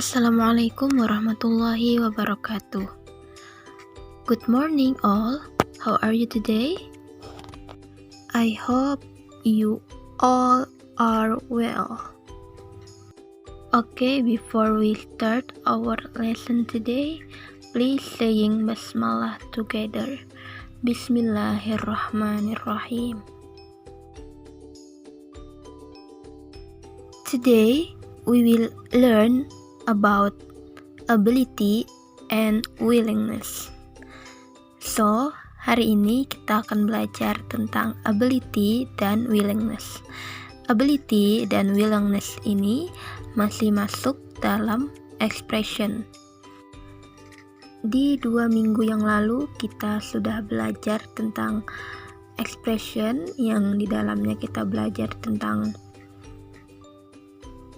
Assalamualaikum warahmatullahi wabarakatuh. Good morning all. How are you today? I hope you all are well. Okay, before we start our lesson today, please saying basmalah together. Bismillahirrahmanirrahim. Today we will learn about ability and willingness. So, hari ini kita akan belajar tentang ability dan willingness. Ability dan willingness ini masih masuk dalam expression. Di 2 minggu yang lalu kita sudah belajar tentang expression yang di dalamnya kita belajar tentang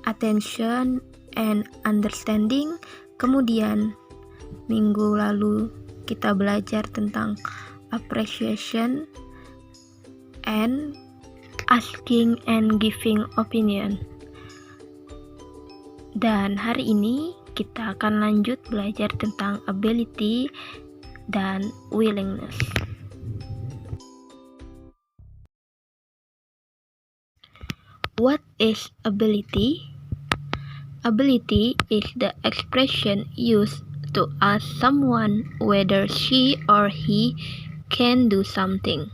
attention and understanding. Kemudian minggu lalu kita belajar tentang appreciation and asking and giving opinion. Dan hari ini kita akan lanjut belajar tentang ability dan willingness. What is ability? Ability is the expression used to ask someone whether she or he can do something.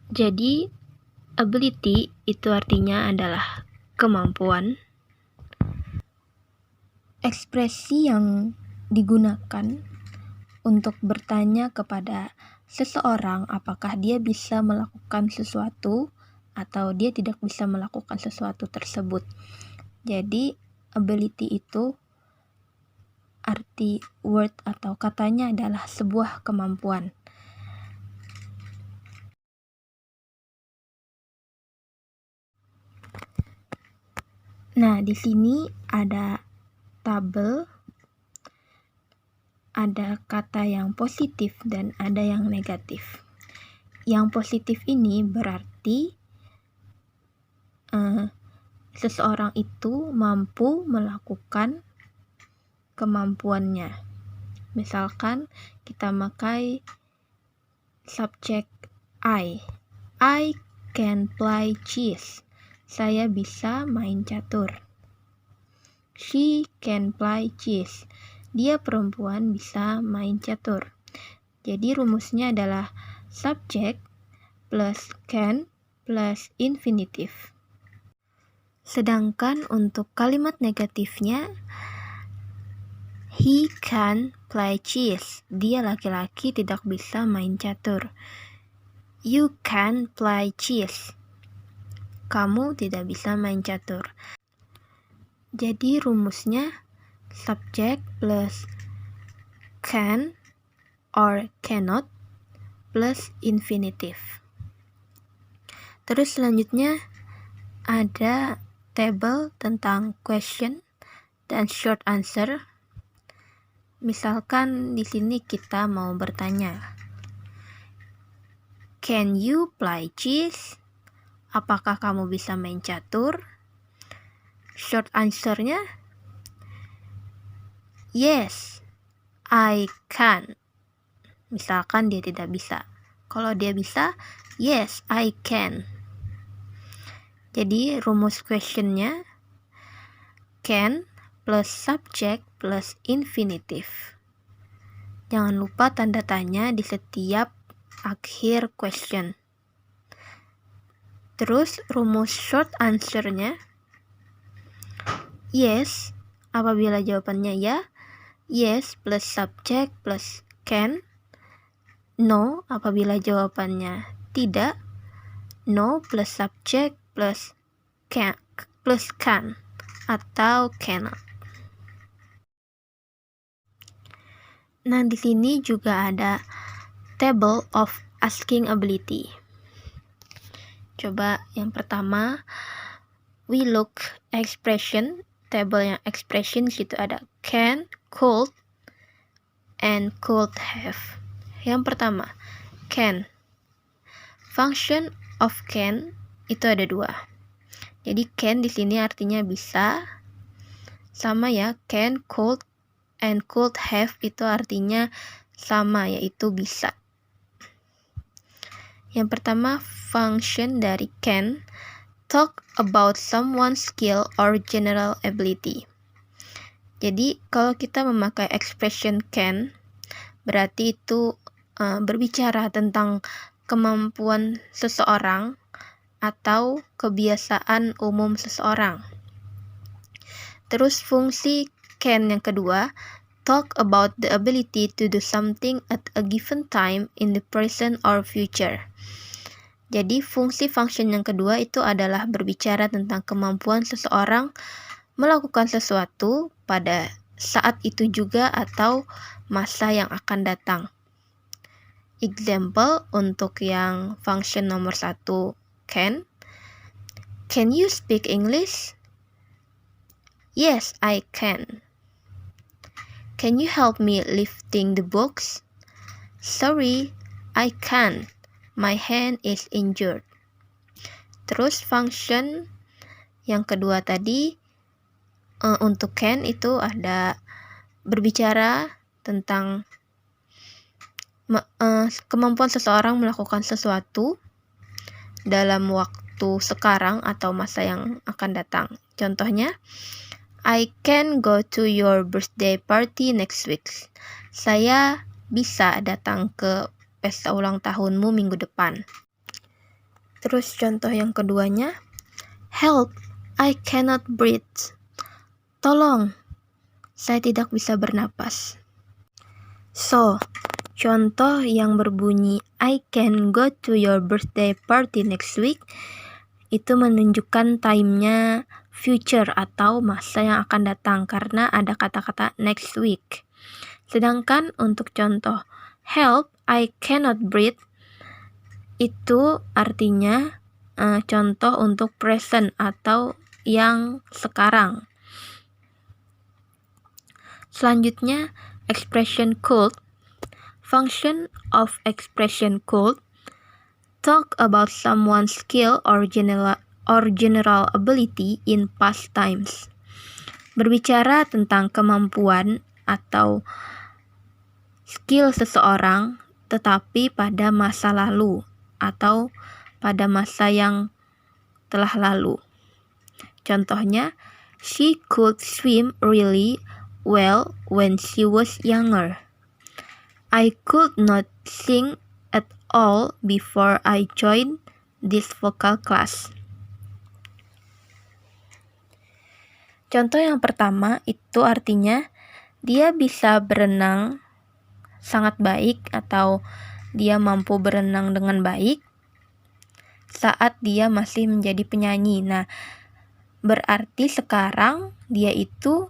Jadi, ability itu artinya adalah kemampuan. Ekspresi yang digunakan untuk bertanya kepada seseorang apakah dia bisa melakukan sesuatu atau dia tidak bisa melakukan sesuatu tersebut. Jadi, ability itu arti word atau katanya adalah sebuah kemampuan. Nah, di sini ada tabel, ada kata yang positif dan ada yang negatif. Yang positif ini berarti seseorang itu mampu melakukan kemampuannya. Misalkan kita pakai subjek I can play chess. Saya bisa main catur. She can play chess. Dia perempuan bisa main catur. Jadi rumusnya adalah subjek plus can plus infinitif. Sedangkan untuk kalimat negatifnya, he can play chess. Dia laki-laki tidak bisa main catur. You can play chess. Kamu tidak bisa main catur. Jadi rumusnya subject plus can or cannot plus infinitif. Terus selanjutnya ada table tentang question dan short answer. Misalkan di sini kita mau bertanya, can you play chess? Apakah kamu bisa main catur? Short answer-nya, yes, I can. Misalkan dia tidak bisa. Kalau dia bisa, yes, I can. Jadi rumus questionnya can plus subject plus infinitif. Jangan lupa tanda tanya di setiap akhir question. Terus rumus short answer-nya yes apabila jawabannya ya, yes plus subject plus can. No apabila jawabannya tidak, no plus subject plus can atau cannot. Nah, di sini juga ada table of asking ability. Coba yang pertama, we look expression. Table yang expression situ ada can, could, and could have. Yang pertama, can. Function of can itu ada 2. Jadi can di sini artinya bisa. sama ya, can, could, and could have itu artinya sama, yaitu bisa. Yang pertama, function dari can, talk about someone's skill or general ability. Jadi, kalau kita memakai expression can, berarti itu berbicara tentang kemampuan seseorang atau kebiasaan umum seseorang. Terus fungsi can yang kedua, talk about the ability to do something at a given time in the present or future. Jadi fungsi function yang kedua itu adalah berbicara tentang kemampuan seseorang melakukan sesuatu pada saat itu juga atau masa yang akan datang. Example untuk yang function nomor 1, can you speak English? Yes, I can. Can you help me lifting the books? Sorry, I can't. My hand is injured. Terus function yang kedua tadi untuk can itu ada berbicara tentang kemampuan seseorang melakukan sesuatu dalam waktu sekarang atau masa yang akan datang. Contohnya, I can go to your birthday party next week. Saya bisa datang ke pesta ulang tahunmu minggu depan. Terus contoh yang keduanya, help, I cannot breathe. Tolong, saya tidak bisa bernapas. So, contoh yang berbunyi I can go to your birthday party next week itu menunjukkan time-nya future atau masa yang akan datang karena ada kata-kata next week. Sedangkan untuk contoh help, I cannot breathe itu artinya contoh untuk present atau yang sekarang. Selanjutnya, expression could. Function of expression could talk about someone's skill or general ability in past times. Berbicara tentang kemampuan atau skill seseorang tetapi pada masa lalu atau pada masa yang telah lalu. Contohnya, she could swim really well when she was younger. I could not sing at all before I joined this vocal class. Contoh yang pertama itu artinya dia bisa berenang sangat baik atau dia mampu berenang dengan baik saat dia masih menjadi penyanyi. Nah, berarti sekarang dia itu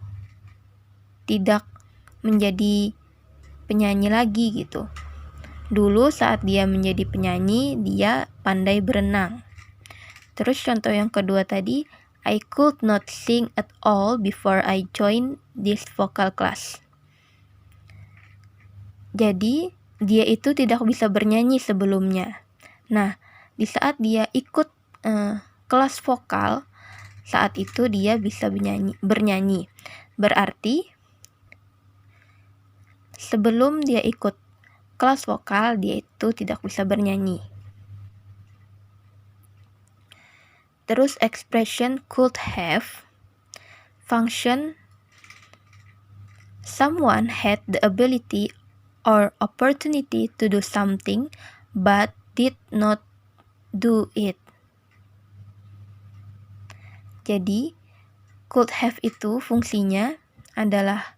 tidak menjadi penyanyi lagi gitu. Dulu saat dia menjadi penyanyi, dia pandai berenang. Terus contoh yang kedua tadi, I could not sing at all before I joined this vocal class. Jadi, dia itu tidak bisa bernyanyi sebelumnya. Nah, di saat dia ikut kelas vokal, saat itu dia bisa bernyanyi. Berarti, sebelum dia ikut kelas vokal, dia itu tidak bisa bernyanyi. Terus expression could have. Function, someone had the ability or opportunity to do something but did not do it. Jadi, could have itu fungsinya adalah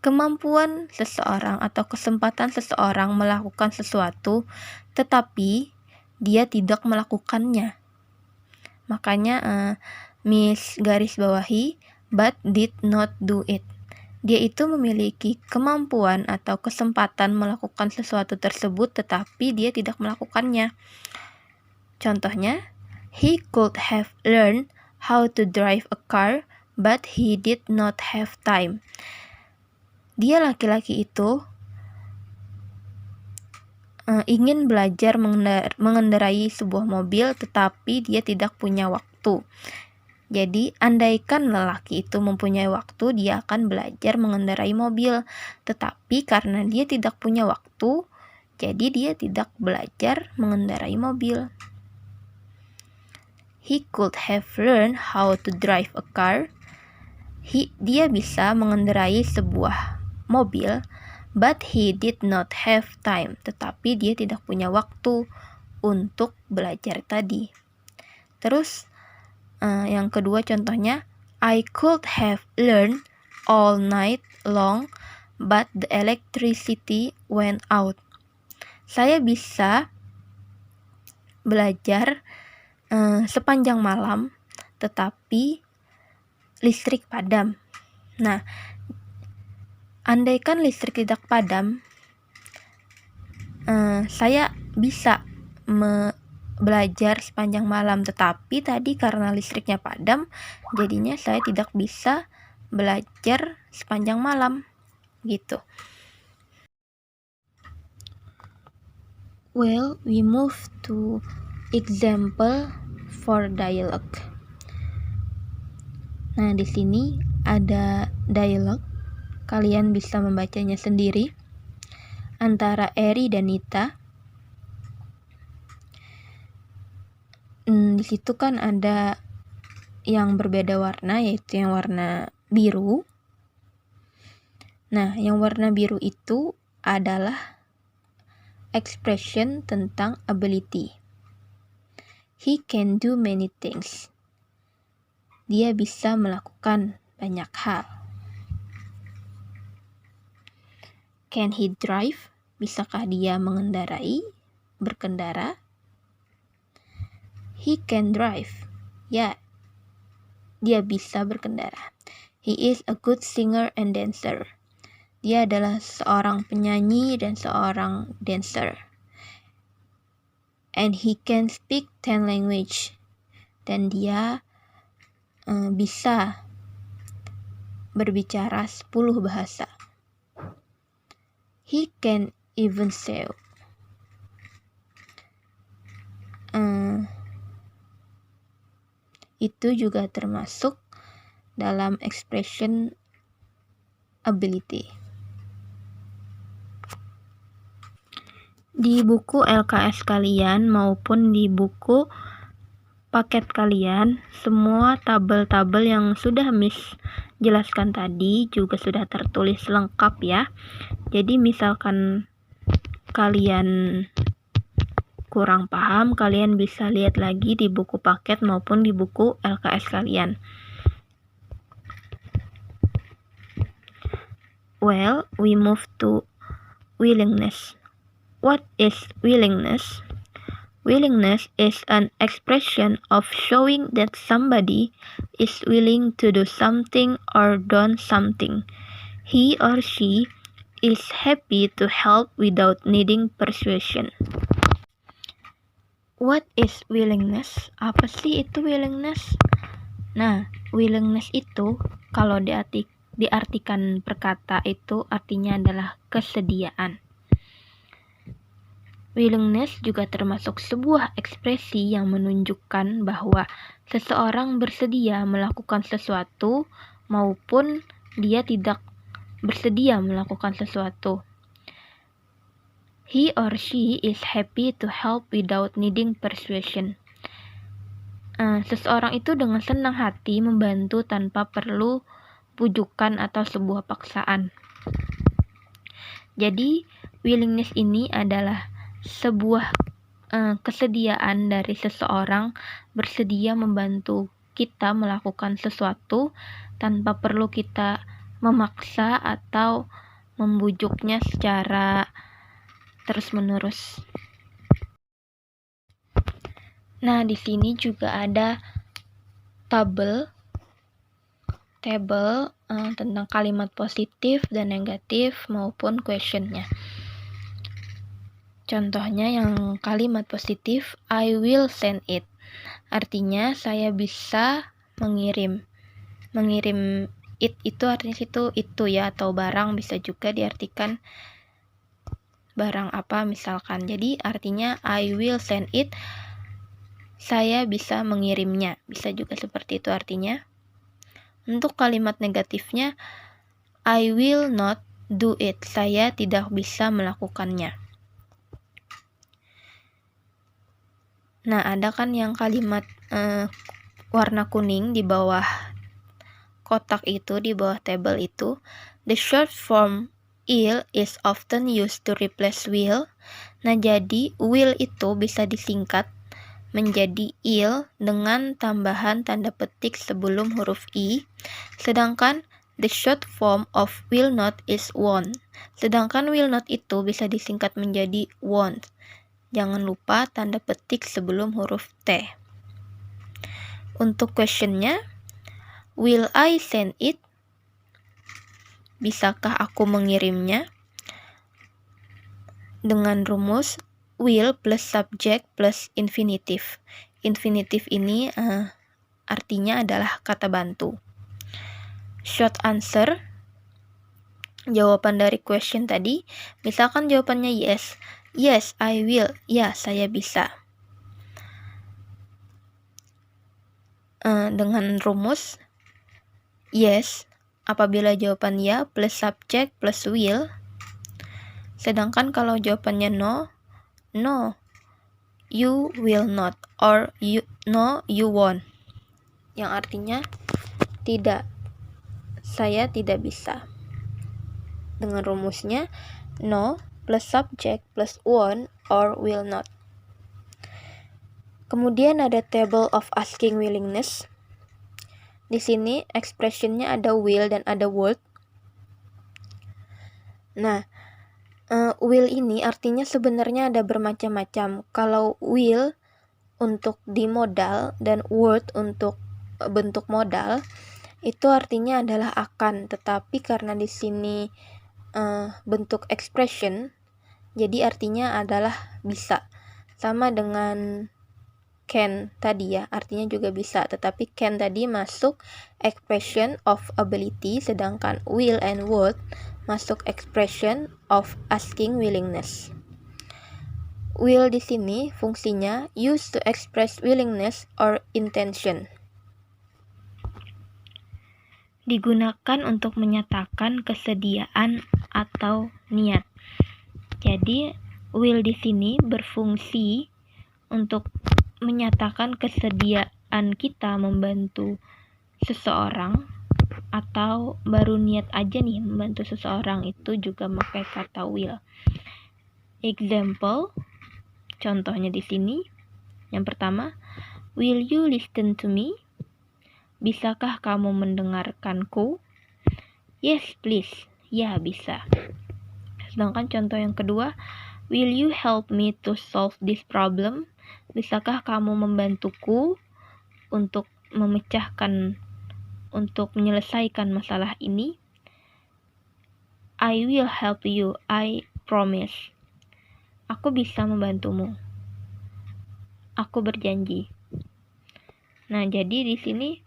kemampuan seseorang atau kesempatan seseorang melakukan sesuatu tetapi dia tidak melakukannya. Makanya Miss garis bawahi but did not do it. Dia itu memiliki kemampuan atau kesempatan melakukan sesuatu tersebut tetapi dia tidak melakukannya. Contohnya, he could have learned how to drive a car but he did not have time. Dia laki-laki itu ingin belajar mengendarai sebuah mobil tetapi dia tidak punya waktu. Jadi, andaikan lelaki itu mempunyai waktu, dia akan belajar mengendarai mobil. Tetapi karena dia tidak punya waktu, jadi dia tidak belajar mengendarai mobil. He could have learned how to drive a car. Dia bisa mengendarai sebuah mobil, but he did not have time. Tetapi dia tidak punya waktu untuk belajar tadi. Terus, yang kedua contohnya, I could have learned all night long, but the electricity went out. Saya bisa belajar sepanjang malam, tetapi listrik padam. Nah, andaikan listrik tidak padam, saya bisa belajar sepanjang malam, tetapi tadi karena listriknya padam, jadinya saya tidak bisa belajar sepanjang malam, gitu. Well, we move to example for dialogue. Nah, di sini ada dialog. Kalian bisa membacanya sendiri antara Eri dan Nita. Di situ kan ada yang berbeda warna, yaitu yang warna biru. Nah, yang warna biru itu adalah expression tentang ability. He can do many things. Dia bisa melakukan banyak hal. Can he drive? Bisakah dia mengendarai, berkendara? He can drive. Ya, dia bisa berkendara. He is a good singer and dancer. Dia adalah seorang penyanyi dan seorang dancer. And he can speak 10 language. Dan dia bisa berbicara 10 bahasa. He can even sail. Itu juga termasuk dalam expression ability. Di buku LKS kalian maupun di buku paket kalian, semua tabel-tabel yang sudah Miss jelaskan tadi juga sudah tertulis lengkap ya. Jadi misalkan kalian kurang paham, kalian bisa lihat lagi di buku paket maupun di buku LKS kalian. Well, we move to willingness. What is willingness? Willingness is an expression of showing that somebody is willing to do something or done something. He or she is happy to help without needing persuasion. What is willingness? Apa sih itu willingness? Nah, willingness itu kalau diartikan perkata itu artinya adalah kesediaan. Willingness juga termasuk sebuah ekspresi yang menunjukkan bahwa seseorang bersedia melakukan sesuatu maupun dia tidak bersedia melakukan sesuatu. He or she is happy to help without needing persuasion. Seseorang itu dengan senang hati membantu tanpa perlu pujukan atau sebuah paksaan. Jadi, willingness ini adalah sebuah kesediaan dari seseorang bersedia membantu kita melakukan sesuatu tanpa perlu kita memaksa atau membujuknya secara terus-menerus. Nah, di sini juga ada tabel tentang kalimat positif dan negatif maupun questionnya. Contohnya yang kalimat positif, I will send it. Artinya saya bisa mengirim. Mengirim it itu artinya itu ya, atau barang, bisa juga diartikan barang apa misalkan. Jadi artinya I will send it. Saya bisa mengirimnya. Bisa juga seperti itu artinya. Untuk kalimat negatifnya, I will not do it. Saya tidak bisa melakukannya. Nah, ada kan yang kalimat warna kuning di bawah kotak itu, di bawah tabel itu. The short form will is often used to replace will. Nah, jadi will itu bisa disingkat menjadi il dengan tambahan tanda petik sebelum huruf i. Sedangkan the short form of will not is won't. Sedangkan will not itu bisa disingkat menjadi won't. Jangan lupa tanda petik sebelum huruf T. Untuk questionnya, will I send it? Bisakah aku mengirimnya? Dengan rumus will plus subject plus infinitive. Infinitive ini artinya adalah kata bantu. Short answer, jawaban dari question tadi, misalkan jawabannya yes. Yes, I will. Ya, saya bisa. Dengan rumus yes, apabila jawaban ya plus subject plus will. Sedangkan kalau jawabannya no, no, you will not, or no, you won't. Yang artinya tidak, saya tidak bisa. Dengan rumusnya no plus subject plus won't or will not. Kemudian ada table of asking willingness. Di sini expressionnya ada will dan ada would. Nah, will ini artinya sebenarnya ada bermacam-macam. Kalau will untuk dimodal dan would untuk bentuk modal, itu artinya adalah akan. Tetapi karena di sini bentuk expression, jadi artinya adalah bisa. Sama dengan can tadi ya, artinya juga bisa. Tetapi can tadi masuk expression of ability, sedangkan will and would masuk expression of asking willingness. Will di sini fungsinya used to express willingness or intention. Digunakan untuk menyatakan kesediaan atau niat. Jadi, will di sini berfungsi untuk menyatakan kesediaan kita membantu seseorang, atau baru niat aja nih membantu seseorang, itu juga pakai kata will. Example, contohnya di sini. Yang pertama, will you listen to me? Bisakah kamu mendengarkanku? Yes, please. Ya, bisa. Sedangkan contoh yang kedua, will you help me to solve this problem? Bisakah kamu membantuku untuk menyelesaikan masalah ini? I will help you, I promise. Aku bisa membantumu. Aku berjanji. Nah, jadi di sini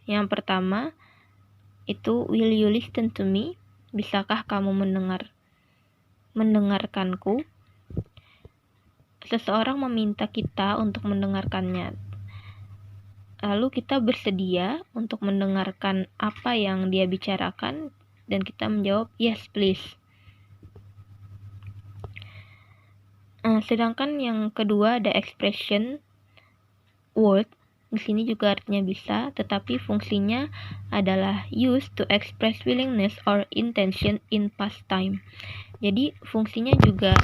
yang pertama itu will you listen to me? Bisakah kamu mendengarkanku? Seseorang meminta kita untuk mendengarkannya. Lalu kita bersedia untuk mendengarkan apa yang dia bicarakan dan kita menjawab yes please. Sedangkan yang kedua ada expression would. Di sini juga artinya bisa, tetapi fungsinya adalah used to express willingness or intention in past time. Jadi fungsinya juga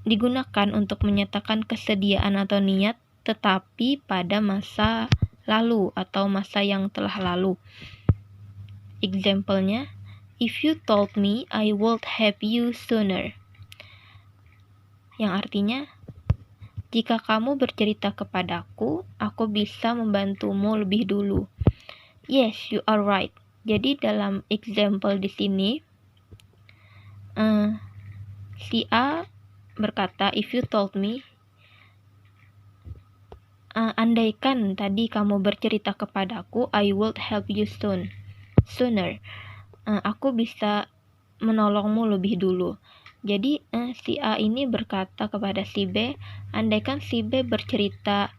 digunakan untuk menyatakan kesediaan atau niat, tetapi pada masa lalu atau masa yang telah lalu. Example-nya, if you told me, I would help you sooner. Yang artinya, jika kamu bercerita kepadaku, aku bisa membantumu lebih dulu. Yes, you are right. Jadi dalam example di sini, si A berkata, if you told me, andaikan tadi kamu bercerita kepadaku, I would help you sooner. Aku bisa menolongmu lebih dulu. Jadi si A ini berkata kepada si B, andaikan si B bercerita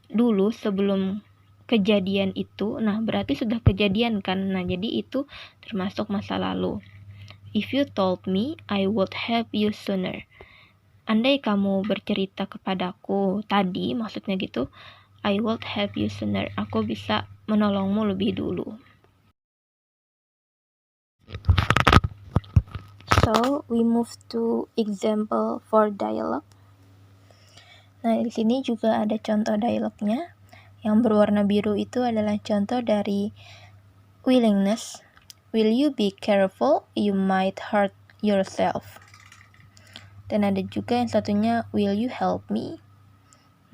dulu sebelum kejadian itu, nah berarti sudah kejadian kan. Nah, jadi itu termasuk masa lalu. If you told me, I would help you sooner. Andai kamu bercerita kepadaku tadi, maksudnya gitu, I would help you sooner. Aku bisa menolongmu lebih dulu. So, we move to example for dialogue. Nah, di sini juga ada contoh dialognya. Yang berwarna biru itu adalah contoh dari willingness. Will you be careful? You might hurt yourself. Dan ada juga yang satunya, will you help me?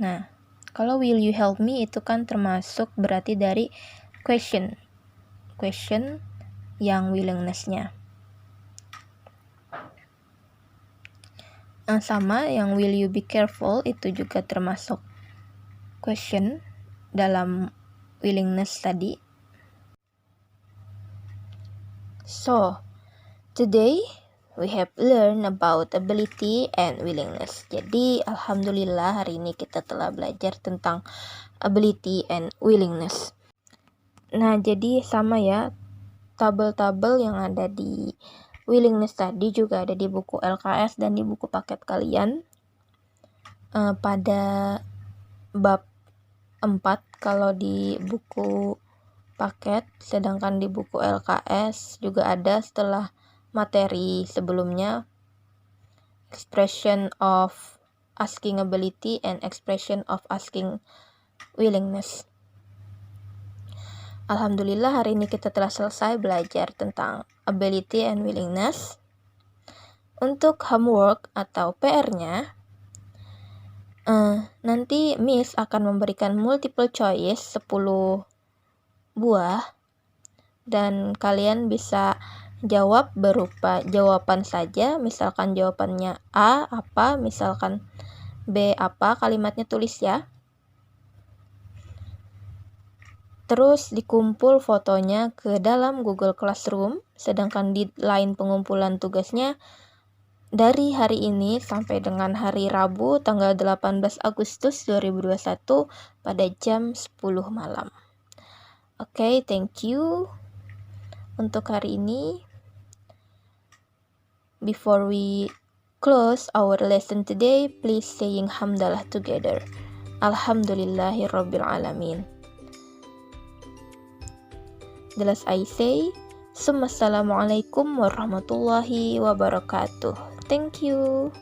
Nah, kalau will you help me itu kan termasuk berarti dari question yang willingness-nya. Sama yang will you be careful itu juga termasuk question dalam willingness tadi. So, today we have learned about ability and willingness. Jadi, alhamdulillah hari ini kita telah belajar tentang ability and willingness. Nah, jadi sama ya, tabel-tabel yang ada di willingness tadi juga ada di buku LKS dan di buku paket kalian. Pada bab 4 kalau di buku paket, sedangkan di buku LKS juga ada setelah materi sebelumnya expression of asking ability and expression of asking willingness. Alhamdulillah hari ini kita telah selesai belajar tentang ability and willingness. Untuk homework atau PR-nya, nanti Miss akan memberikan multiple choice 10 buah dan kalian bisa jawab berupa jawaban saja. Misalkan jawabannya A apa, misalkan B apa, kalimatnya tulis ya. Terus dikumpul fotonya ke dalam Google Classroom, sedangkan deadline pengumpulan tugasnya dari hari ini sampai dengan hari Rabu tanggal 18 Agustus 2021 pada jam 10 malam. Oke, thank you untuk hari ini. Before we close our lesson today, please saying hamdalah together. Alhamdulillahirabbil alamin. Jelas I say, Assalamualaikum warahmatullahi wabarakatuh. Thank you.